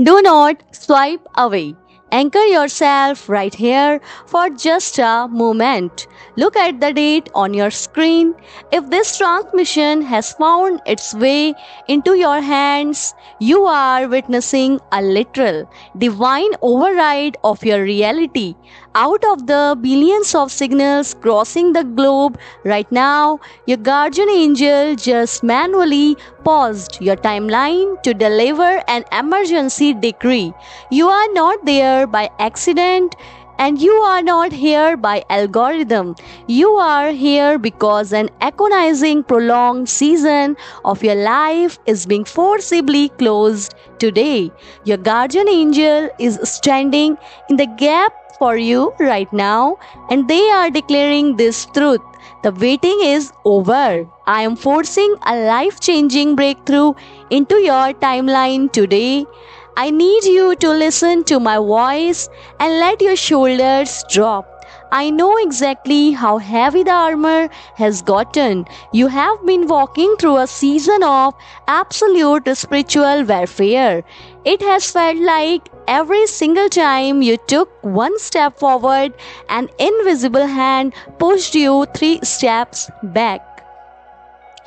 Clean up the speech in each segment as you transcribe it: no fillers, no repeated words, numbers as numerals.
Do not swipe away. Anchor yourself right here for just a moment. Look at the date on your screen. If this transmission has found its way into your hands, you are witnessing a literal, divine override of your reality. Out of the billions of signals crossing the globe right now, your guardian angel just manually paused your timeline to deliver an emergency decree. You are not there by accident, and you are not here by algorithm. You are here because an agonizing, prolonged season of your life is being forcibly closed today. Your guardian angel is standing in the gap for you right now, and they are declaring this truth. The waiting is over. I am forcing a life changing breakthrough into your timeline today. I need you to listen to my voice and let your shoulders drop. I know exactly how heavy the armor has gotten. You have been walking through a season of absolute spiritual warfare. It has felt like every single time you took one step forward, an invisible hand pushed you three steps back.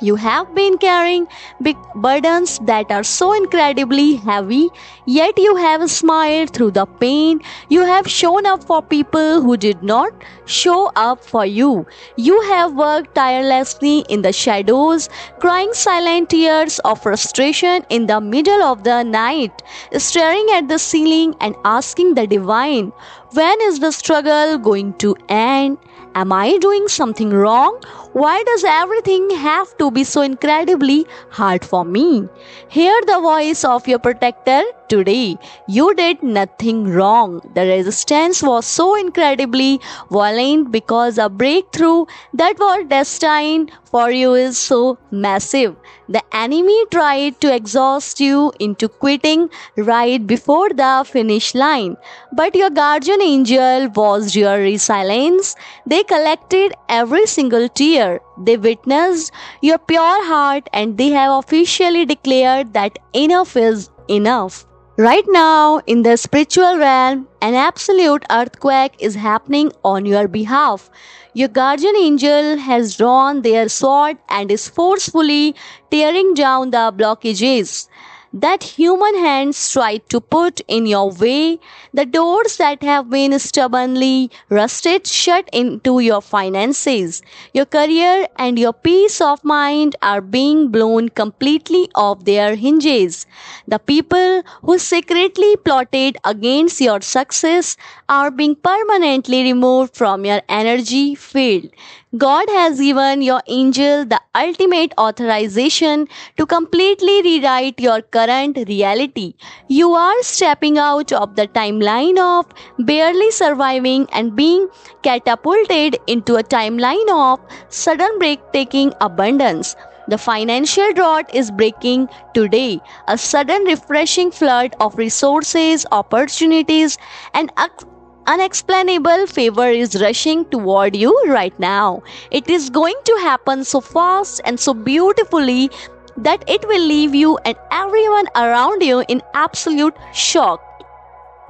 You have been carrying big burdens that are so incredibly heavy, yet you have smiled through the pain. You have shown up for people who did not show up for you. You have worked tirelessly in the shadows, crying silent tears of frustration in the middle of the night, staring at the ceiling and asking the divine, when is the struggle going to end? Am I doing something wrong? Why does everything have to be so incredibly hard for me? Hear the voice of your protector today. You did nothing wrong. The resistance was so incredibly violent because a breakthrough that was destined for you is so massive. The enemy tried to exhaust you into quitting right before the finish line. But your guardian angel was your resilience. They collected every single tear. They witnessed your pure heart and they have officially declared that enough is enough. Right now, in the spiritual realm, an absolute earthquake is happening on your behalf. Your guardian angel has drawn their sword and is forcefully tearing down the blockages that human hands tried to put in your way, the doors that have been stubbornly rusted shut into your finances. Your career and your peace of mind are being blown completely off their hinges. The people who secretly plotted against your success are being permanently removed from your energy field. God has given your angel the ultimate authorization to completely rewrite your current reality. You are stepping out of the timeline of barely surviving and being catapulted into a timeline of sudden breathtaking abundance. The financial drought is breaking today. A sudden refreshing flood of resources, opportunities, and unexplainable favor is rushing toward you right now. It is going to happen so fast and so beautifully that it will leave you and everyone around you in absolute shock.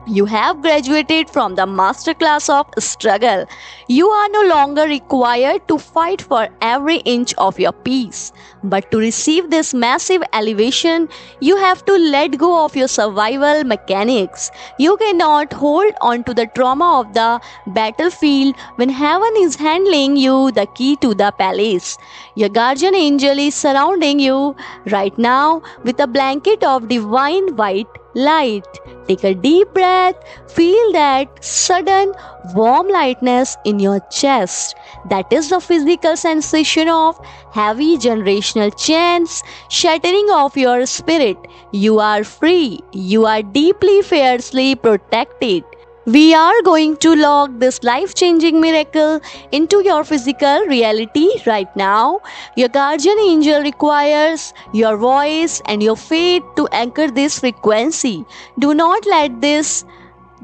You have graduated from the masterclass of struggle. You are no longer required to fight for every inch of your peace. But to receive this massive elevation, you have to let go of your survival mechanics. You cannot hold on to the trauma of the battlefield when heaven is handing you the key to the palace. Your guardian angel is surrounding you right now with a blanket of divine white light. Take a deep breath. Feel that sudden warm lightness in your chest. That is the physical sensation of heavy generational chains shattering of your spirit. You are free. You are deeply, fiercely protected. We are going to log this life changing miracle into your physical reality right now. Your guardian angel requires your voice and your faith to anchor this frequency. Do not let this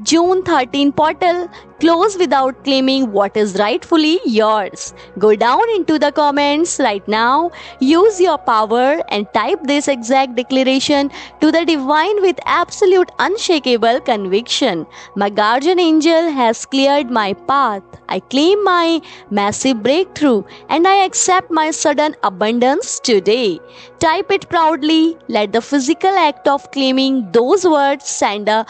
June 13 portal, close without claiming what is rightfully yours. Go down into the comments right now, use your power and type this exact declaration to the divine with absolute unshakable conviction. My guardian angel has cleared my path. I claim my massive breakthrough and I accept my sudden abundance today. Type it proudly. Let the physical act of claiming those words send a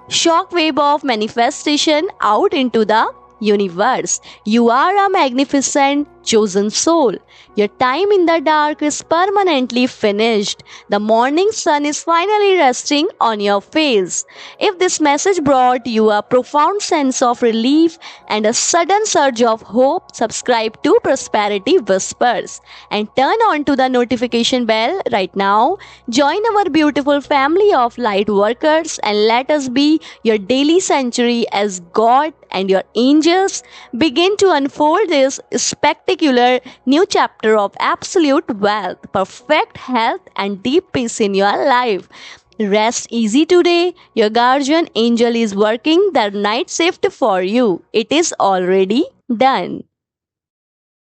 shockwave of manifestation out into the universe. You are a magnificent chosen soul. Your time in the dark is permanently finished. The morning sun is finally resting on your face. If this message brought you a profound sense of relief and a sudden surge of hope, subscribe to Prosperity Whispers and turn on to the notification bell right now. Join our beautiful family of light workers and let us be your daily sanctuary as God and your angels begin to unfold this spectacular new chapter of absolute wealth, perfect health, and deep peace in your life. Rest easy today. Your guardian angel is working the night shift for you. It is already done.